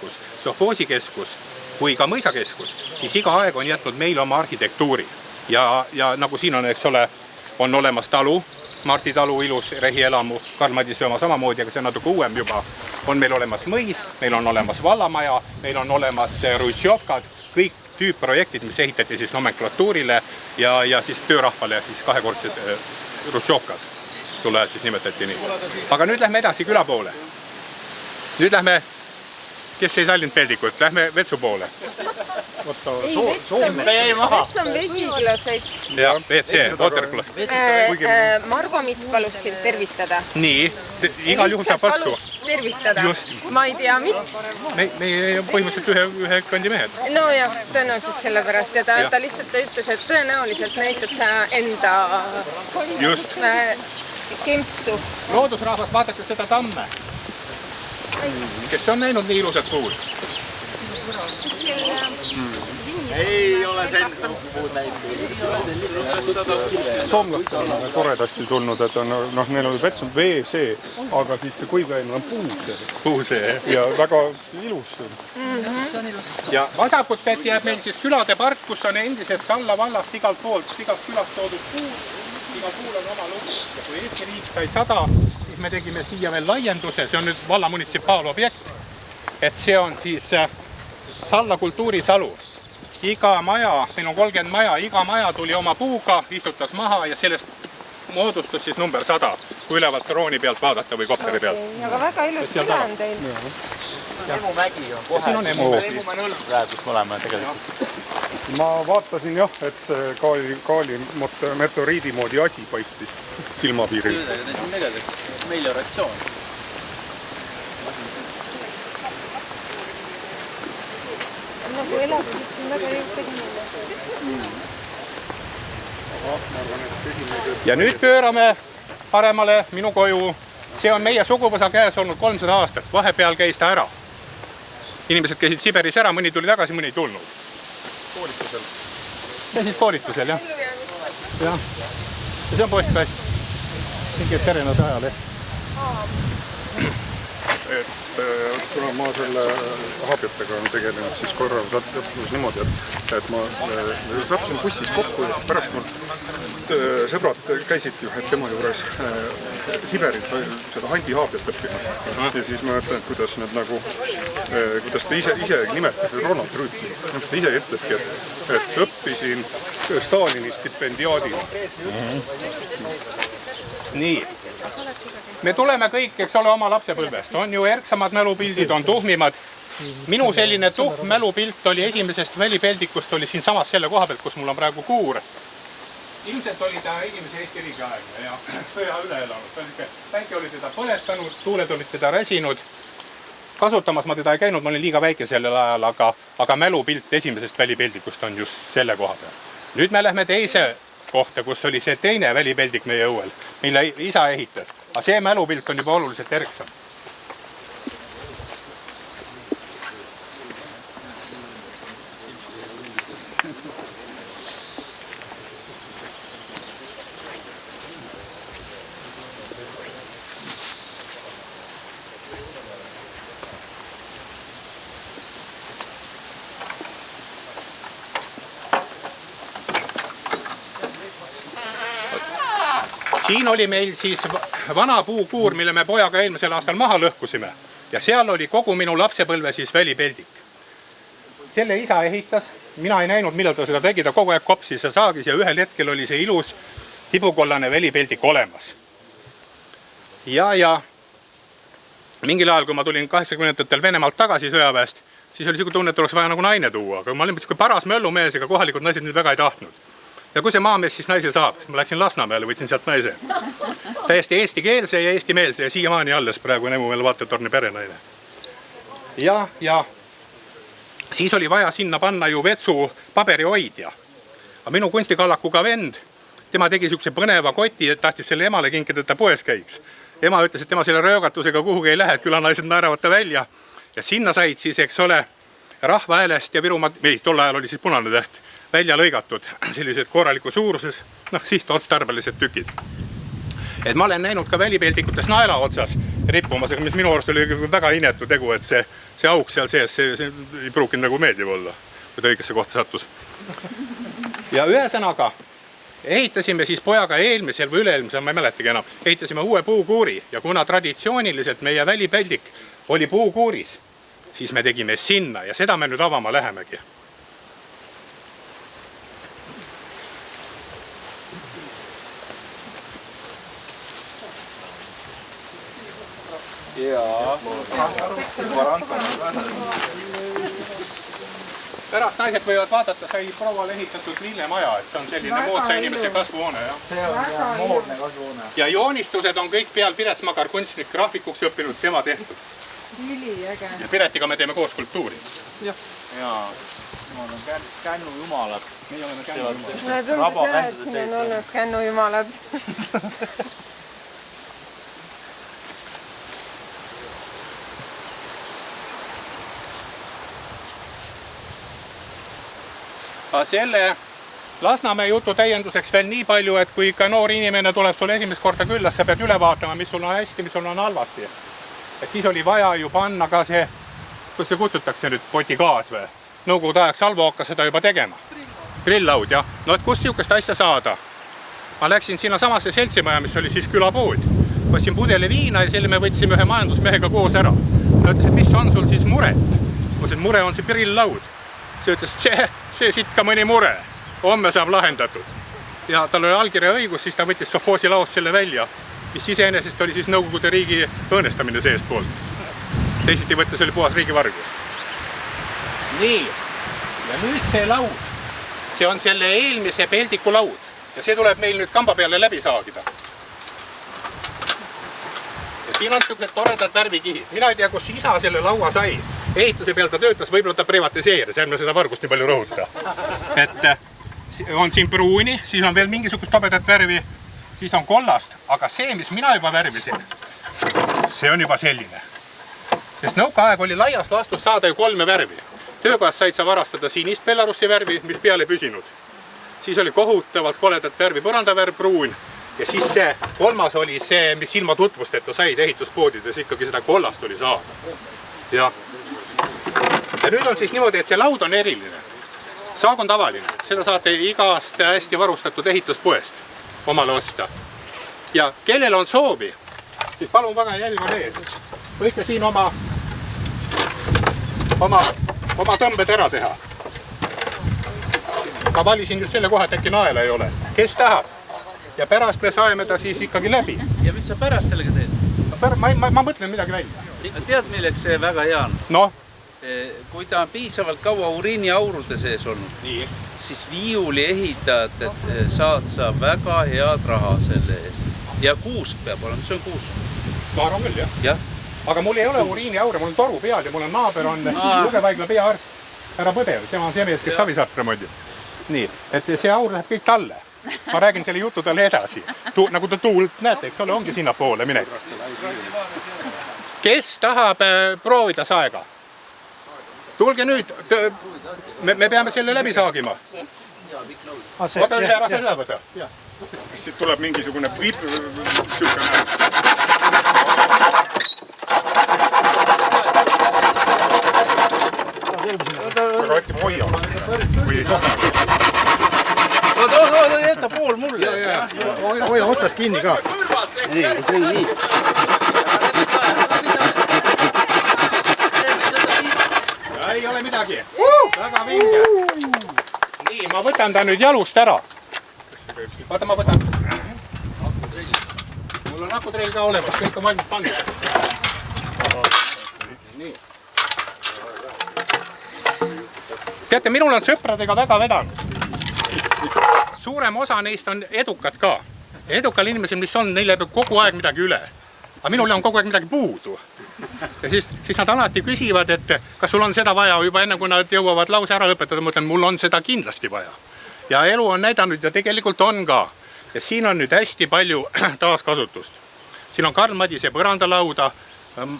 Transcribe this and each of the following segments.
keskus, sovhoosikeskus kui ka mõisakeskus, siis iga aeg on jätnud meile oma arhitektuuri. Ja nagu siin on, eks ole, on olemas talu, Marti talu ilus rehielamu, Karl Madise oma samamoodi, aga see on natuke uuem juba. On meil olemas mõis, meil on olemas vallamaja, meil on olemas Russjovkad, kõik tüüpprojektid, mis ehitati siis nomenklatuurile ja siis töörahvale ja siis kahekordsed Russjovkad. Tol ajal siis nimetati nii. Aga nüüd lähme edasi küla poole. Nüüd lähme, kes ei sallinud peldikut, lähme vetsu poole. Ei, vets on vesikülaseid. Ja, WC, waterclub. Margo Mitt palus sind tervitada. Nii, igal juhul saab vastu. Palus tervitada. Just. Ma ei tea, miks. Me põhimõtteliselt ühe kandi mehed. No jah, tõenäoliselt sellepärast. Ja ta lihtsalt ütles, et tõenäoliselt näitad sa enda Just. kempsu. Loodusrahvas, vaadake seda tamme. Kes on näinud nii ilusat puud? Ei ole sen puud näinud. Soomlastel on toredasti tulnud, et neil on vets on WC, aga siis see kuivvein on puusee. Puusee. Ja väga ilus. Ja vasakut kätt jääb meil siis külade park, kus on endisest Salla vallast igalt poolt, igast külast toodud puud. Igal puul on oma lugu. Ja kui Eesti riik sai 100, siis me tegime siia veel laienduse. See on nüüd valla munitsipaalobjekt. Et see on siis Salla kultuurisalu. Iga maja, meil on 30 maja, iga maja tuli oma puuga, istutas maha ja sellest moodustus siis number 100, kui ülevalt drooni pealt vaadata või kopteri pealt. Aga väga ilus küla on teil. Emumägi on kohe. Siin on Emumägi. Emumägi praegust me oleme tegelikult. Ma vaatasin jah, et see kaali meteoriidi moodi asi paistis silmapiiril. Melioratsioon. Nagu elasid siin väga jõukad inimesed. Ja nüüd pöörame paremale minu koju. See on meie suguvõsa käes olnud 300 aastat. Vahepeal käis ta ära. Inimesed käisid Siberis ära, mõni tuli tagasi, mõni ei tulnud. Koolitusel. Käisid koolitusel, jah. Ja see on postkast. Mingid perenade ajal, Kuna ma selle haabiatega on tegelenud siis korra sattus niimoodi, et ma sattusin bussis kokku ja pärast mul sõbrad käisidki ühe tema juures Siberis seda Handi haabiat õppimas. Ja siis ma mõtlen, kuidas need nagu, kuidas ta ise nimetas, Ronald Rüütli, ta ise ütleski, et õppisin Stalini stipendiaadina. Nii. Me tuleme kõik, eks ole, oma lapsepõlvest. On ju erksamad mälupildid, on tuhmimad. Minu selline tuhm mälupilt oli esimesest välipeldikust, oli siin samas selle koha pealt, kus mul on praegu kuur. Ilmselt oli ta esimese Eesti riigi aeg ja sõja üle elanud. Väike oli teda põletanud, tuuled olid teda räsinud. Kasutamas ma teda ei käinud, ma olin liiga väike sellel ajal, aga mälupilt esimesest välipeldikust on just selle koha peal. Nüüd me lähme teise kohta, kus oli see teine välipeldik meie õuel, mille isa ehitas. Aga see mälupilt on juba oluliselt erksam. Siin oli meil siis vana puukuur, mille me pojaga eelmisel aastal maha lõhkusime. Ja seal oli kogu minu lapsepõlve siis välipeldik. Selle isa ehitas, mina ei näinud, millal ta seda tegi, ta kogu aeg kopsis ja saagis ja ühel hetkel oli see ilus tibukollane välipeldik olemas. Ja mingil ajal, kui ma tulin 80-ndatel Venemaalt tagasi sõjaväest, siis oli siuke tunne, et oleks vaja nagu naine tuua. Aga ma olin päras möllumees, ega kohalikud naised nüüd väga ei tahtnud. Ja kui see maamees siis naise saab, siis ma läksin Lasnamäele, võtsin sealt naise. Täiesti eestikeelse ja eestimeelse ja siiamaani alles praegu on Emumäel vaatetorni perenaine. Ja siis oli vaja sinna panna ju vetsu paberihoidja. Aga minu kunstikallakuga vend, tema tegi siukse põneva koti, et tahtis selle emale kinkida, et ta poes käiks. Ema ütles, et tema selle röögatusega kuhugi ei lähe, et külanaised naeravad ta välja. Ja sinna said siis, eks ole, Rahvaäälest ja Virumaa, tol ajal oli siis Punane Täht, välja lõigatud sellised korraliku suuruses, sihtotstarbelised tükid. Et ma olen näinud ka välipeldikutes naela otsas, rippumas, aga mis minu arust oli väga inetu tegu, et see auk seal sees, see ei pruukinud nagu meeldiv olla, kui ta õigesse kohta sattus. Ja ühesõnaga ehitasime siis pojaga eelmisel või üle-eelmisel, ma ei mäletagi enam, ehitasime uue puukuuri ja kuna traditsiooniliselt meie välipeldik oli puukuuris, siis me tegime sinna ja seda me nüüd avama lähemegi. Pärast naised võivad vaadata, sai prouale ehitatud lillemaja, et see on selline moodsa inimese kasvuhoone. See on moodne kasvuhoone. Ja joonistused on kõik peal Piret Magar kunstnik graafikuks õppinud, tema tehtud. Üliäge. Ja Piretiga me teeme koos kultuuri. Jaa, nemad on kännujumalad. Meie oleme kännujumalad. Mulle tundus jah, et siin on olnud kännujumalad. Aga selle Lasnamäe jutu täienduseks veel nii palju, et kui ikka noor inimene tuleb sulle esimest korda külla, sa pead üle vaatama, mis sul on hästi, mis sul on halvasti. Et siis oli vaja ju panna ka see, kus see kutsutakse nüüd, potigaas või? Nõukogude ajaks Salvo hakkas seda juba tegema. Grilllaud, jah. No et kust siukest asja saada? Ma läksin sinna samasse seltsimaja, mis oli siis külapood. Võtsin pudeli viina ja selle me võtsime ühe majandusmehega koos ära. Ta ütles, et mis on sul siis muret? Ma ütlesin, et mure on see grilllaud. See ütles, see siit ka mõni mure. Homme saab lahendatud. Ja tal oli allkirja õigus, siis ta võttis Sofoosi laost selle välja, mis iseenesest oli siis Nõukogude riigi õõnestamine seest poolt. Teisiti võttes oli puhas riigivargus. Nii, ja nüüd see laud. See on selle eelmise peldiku laud. Ja see tuleb meil nüüd kamba peale läbi saagida. Ja siin on sellised toredad värvikihid. Mina ei tea, kus isa selle laua sai. Ehituse peal ta töötas, võib-olla ta privatiseeris, ärme seda vargust nii palju rõhuta. Et on siin pruuni, siis on veel mingisugust tobedat värvi, siis on kollast, aga see, mis mina juba värvisin, see on juba selline. Sest nõukaaeg oli laias laastus saada ju 3 värvi. Töökohast said sa varastada sinist Belarussi värvi, mis peale püsinud. Siis oli kohutavalt koledat värvi põrandavärv pruun ja siis see 3. oli see, mis ilma tutvusteta said ehituspoodides ikkagi seda kollast oli saada. Ja nüüd on siis niimoodi, et see laud on eriline. Saag on tavaline, seda saate igast hästi varustatud ehituspoest omale osta. Ja kellel on soovi, siis palun väga jälg on ees. Võite siin oma tõmbed ära teha. Ma valisin just selle koha, et äkki naela ei ole. Kes tahab? Ja pärast me saeme ta siis ikkagi läbi. Ja mis sa pärast sellega teed? Ma mõtlen midagi välja. Tead, milleks see väga hea on? Noh. Kui ta on piisavalt kaua uriiniaurude sees olnud, siis viiuli ehitajad saad sa väga head raha selle eest. Ja kuusk peab olema, mis on kuusk? Ma arvan küll, jah. Aga mul ei ole uriiniaure, mul on toru peal ja mul on naaber on Lugevaigla peaarst, härra Põder, tema on see mees, kes Savisaart remondi. Nii, et see aur läheb kõik talle. Ma räägin selle jutu talle edasi. Nagu ta tuult näete, eks ole, ongi sinna poole minek. Kes tahab proovida saega? Tulge nüüd, me peame selle läbi saagima. Võta üle ära seda võta. Kas siit tuleb mingisugune sükane? Aga äkki ma hoian, kui ei sohna. Oota, jäta pool mulle. Hoia otsast kinni ka. Nii. Ei ole midagi. Väga vinge. Nii, ma võtan ta nüüd jalust ära. Vaata, ma võtan. Mul on akutrell ka olemas, kõik on valmis pandud. Nii. Teate, minul on sõpradega väga vedanud. Suurem osa neist on edukad ka. Edukal inimesel, mis on, neile peab kogu aeg midagi üle. Aga minul on kogu aeg midagi puudu. Ja siis nad alati küsivad, et kas sul on seda vaja juba enne, kui nad jõuavad lause ära lõpetada. Ma mõtlen, mul on seda kindlasti vaja. Ja elu on näidanud ja tegelikult on ka. Ja siin on nüüd hästi palju taaskasutust. Siin on Karl Madise põrandalauda,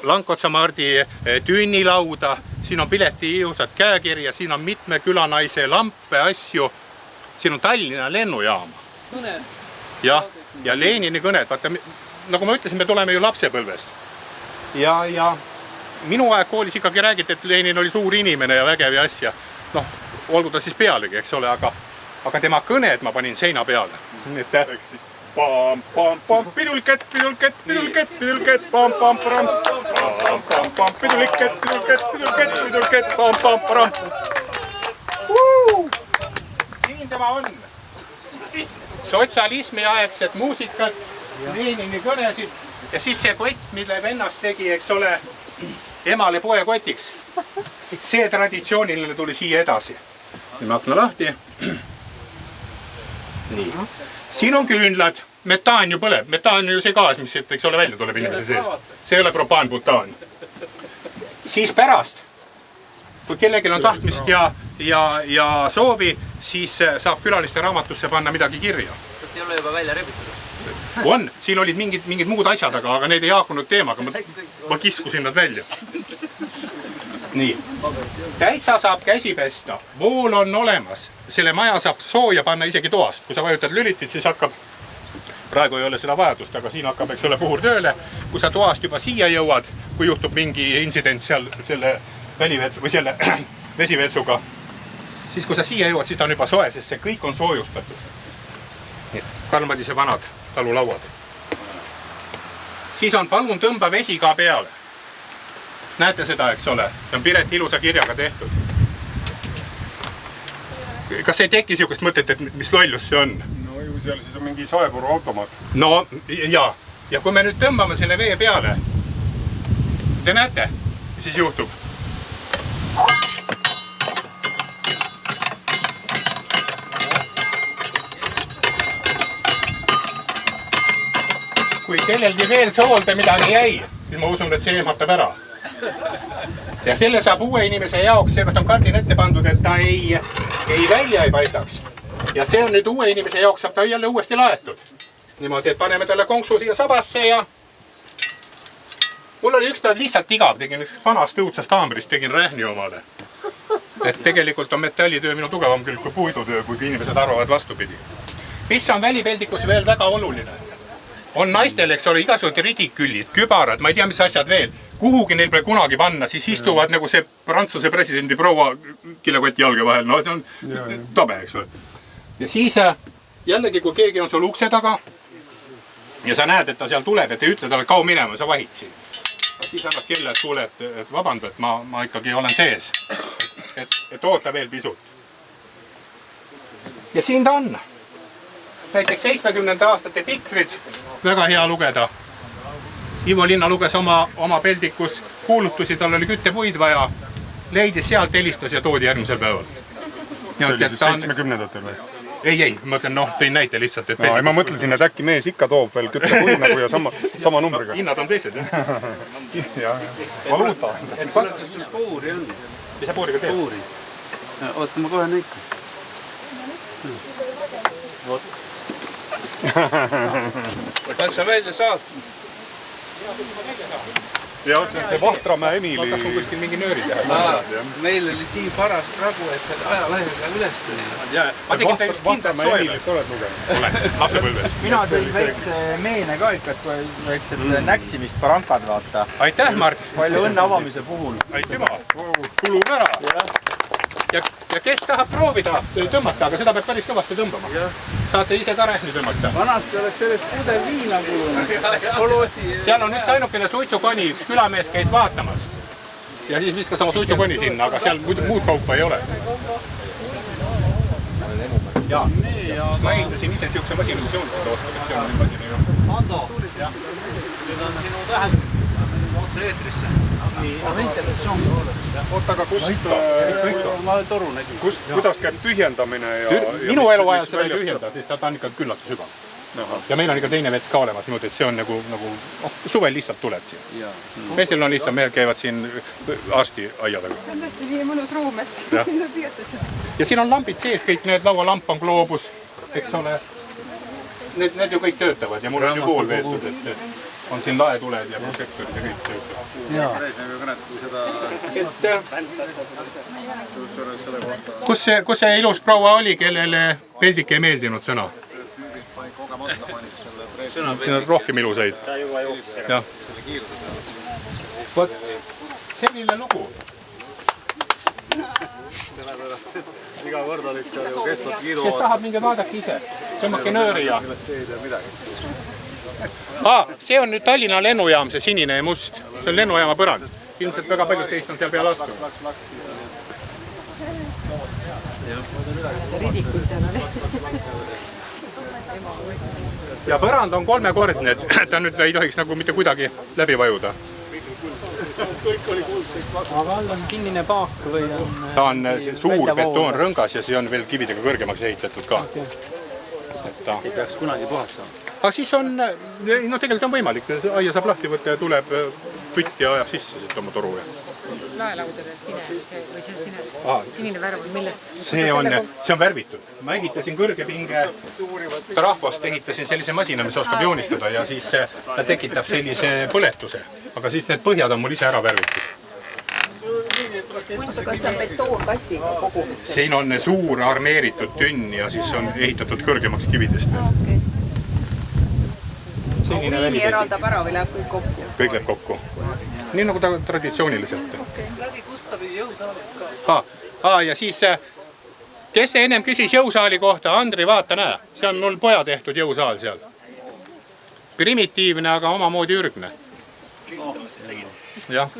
Lankotsa Mardi tünnilauda, siin on Pileti ilusad käekirja, siin on mitme külanaise lampe, asju. Siin on Tallinna lennujaama. Ja Lenini kõned. Vaata, nagu ma ütlesin, me tuleme ju lapsepõlvest. ja minu aeg koolis ikkagi räägiti, et Lenin oli suur inimene ja vägev ja asja. Noh, olgu ta siis pealegi, eks ole, aga tema kõned ma panin seina peale. Ehk siis pam, pam, pam, pidulket, pidulket, pidulket, pidulket, pam, pam, pam, pam, pam, pam, pidulket, pidulket, pidulket, pidulket, pam, pam, pam. Siin tema on. Sotsialismi aegset muusikat, Lenini kõnesid ja siis see kott, mille vennast tegi, eks ole, emale poekotiks. See traditsiooniline tuli siia edasi. Nüüd akna lahti. Nii. Siin on küünlad. Metaan ju põleb. Metaan on ju see gaas, mis eks ole välja tuleb inimese seest. See ei ole propaanbutaan. Siis pärast, kui kellelgi on tahtmist ja soovi, siis saab külaliste raamatusse panna midagi kirja. Sealt ei ole juba välja rebitud. On, siin olid mingid muud asjad, aga need ei haakunud teemaga. Ma kiskusin nad välja. Nii. Täitsa saab käsi pesta. Vool on olemas. Selle maja saab sooja panna isegi toast. Kui sa vajutad lülitit, siis hakkab, praegu ei ole seda vajadust, aga siin hakkab, eks ole, puhur tööle. Kui sa toast juba siia jõuad, kui juhtub mingi incident seal selle välivetsu või selle vesivetsuga, siis kui sa siia jõuad, siis ta on juba soe, sest see kõik on soojustatud. Karl Madise vanad talulauad. Siis on palun tõmba vesi ka peale. Näete seda, eks ole? See on Piret ilusa kirjaga tehtud. Kas ei teki sihukest mõtet, et mis lollus see on? No ju seal siis on mingi saepuru automaat. No ja kui me nüüd tõmbame selle vee peale, te näete, mis siis juhtub? Kui kellelgi veel soolde midagi jäi, siis ma usun, et see ehmatab ära. Ja selle saab uue inimese jaoks, sellest on kardin ette pandud, et ta ei välja ei paistaks. Ja see on nüüd uue inimese jaoks, saab ta jälle uuesti laetud. Niimoodi, et paneme talle konksu siia sabasse ja mul oli üks päev lihtsalt igav, tegin vanast õudsast haamrist, tegin rähni omale. Et tegelikult on metallitöö minu tugevam küll kui puidutöö, kuigi inimesed arvavad vastupidi. Mis on välipeldikus veel väga oluline? On naistel, eks ole, igasugused ridiküllid, kübarad, ma ei tea, mis asjad veel. Kuhugi neil pole kunagi panna, siis istuvad nagu see Prantsuse presidendi proua kilekoti jalge vahel. No see on tabe, eks ole. Ja siis jällegi, kui keegi on sul ukse taga ja sa näed, et ta seal tuleb, et ei ütle talle kao minema, sa vahid siin. Siis annad kella, et kuule, et vabanda, et ma ikkagi olen sees. Et oota veel pisut. Ja siin ta on. Näiteks 70. aastate tikrid, väga hea lugeda. Ivo Linna luges oma peldikus kuulutusi, tal oli küttepuid vaja, leidis sealt, helistas ja toodi järgmisel päeval. See oli siis 70-ndatel või? Ei, ma mõtlen, tõin näite lihtsalt, et ma mõtlesin, et äkki mees ikka toob veel küttepuid nagu ja sama numbriga. Hinnad on teised, jah? Valuuta. Kuidas sul puuri on? Mis sa puuriga teed? Puuri. Oota, ma kohe näitan. Kas sa välja saad? Ja see on see Vahtramäe Emili. Vatas on kuskil mingi nööri teha. Meil oli siin paras pragu, et see ajalehega üles tuli. Ma tegin ta just kindlalt Vahtramäe soe. Emilist oled lugenud? Olen, lapsepõlves. Mina tõin väikse meene ka ikka, et väiksed näksimist parankad vaata. Aitäh, Mart! Palju õnne avamise puhul. Aitüma! Kulub ära! Ja kes tahab proovida tõmmata, aga seda peab päris kõvasti tõmbama. Saate ise ka rähni tõmmata. Vanasti oleks sellest pudel viina kulunud. Seal on üks ainukene suitsukoni, üks külamees käis vaatamas. Ja siis viskas oma suitsukoni sinna, aga seal muud kaupa ei ole. Ja, ma ehidasin ise siukse masinavisiooni seda oskab, et see on masina ju. Ando, nüüd on sinu tähendus otse eetrisse. Oota, aga kuidas käib tühjendamine ja... Minu eluajal seda ei tühjenda, sest ta on ikka küllalt sügav. Ja meil on ikka teine vets ka olemas, niimoodi, et see on nagu suvel lihtsalt tuled siin. Meestel on lihtsalt, mehed käivad siin arsti aia taga. See on tõesti nii mõnus ruum, et saab igast asja. Ja siin on lampid sees, kõik need laualamp on gloobus, eks ole. Need ju kõik töötavad ja mul on ju kool veetud, et on siin laetuled ja prožektorid ja kõik töötavad. Kus see ilus proua oli, kellele peldik ei meeldinud sõna? Siin on rohkem ilusaid. vot selline lugu. Sellepärast, et iga kord olid seal ju kestvad kiidu. Kes tahab, minge vaadake ise. Tõmmake nööri ja... see on nüüd Tallinna lennujaam, see sinine ja must. See on lennujaama põrand. Ilmselt väga paljud teist on seal peal astunud. Ja põrand on 3-kordne, et ta nüüd ei tohiks nagu mitte kuidagi läbi vajuda. Aga all on kinnine paak või on... Ta on suur betoonrõngas ja see on veel kividega kõrgemaks ehitatud ka. Ei peaks kunagi puhastama. Aga siis on, no tegelikult on võimalik, aia saab lahti võtta ja tuleb pütt ja ajab sisse siit oma toru. Mis laelaudade sinine värv on millest? See on värvitud. Ma ehitasin kõrgepinge rahvast, ehitasin sellise masina, mis oskab joonistada ja siis ta tekitab sellise põletuse. Aga siis need põhjad on mul ise ära värvitud. Kas see on betoonkastiga kogumis? Siin on suur armeeritud tünn ja siis on ehitatud kõrgemaks kividest. Uriini eraldab ära või läheb kõik kokku? Kõik läheb kokku. Nii nagu ta traditsiooniliselt. Lädi Gustavi jõusaalist ka. Ja siis, kes see ennem küsis jõusaali kohta? Andri, vaata, näe. See on mul poja tehtud jõusaal seal. Primitiivne, aga omamoodi ürgne. Jah.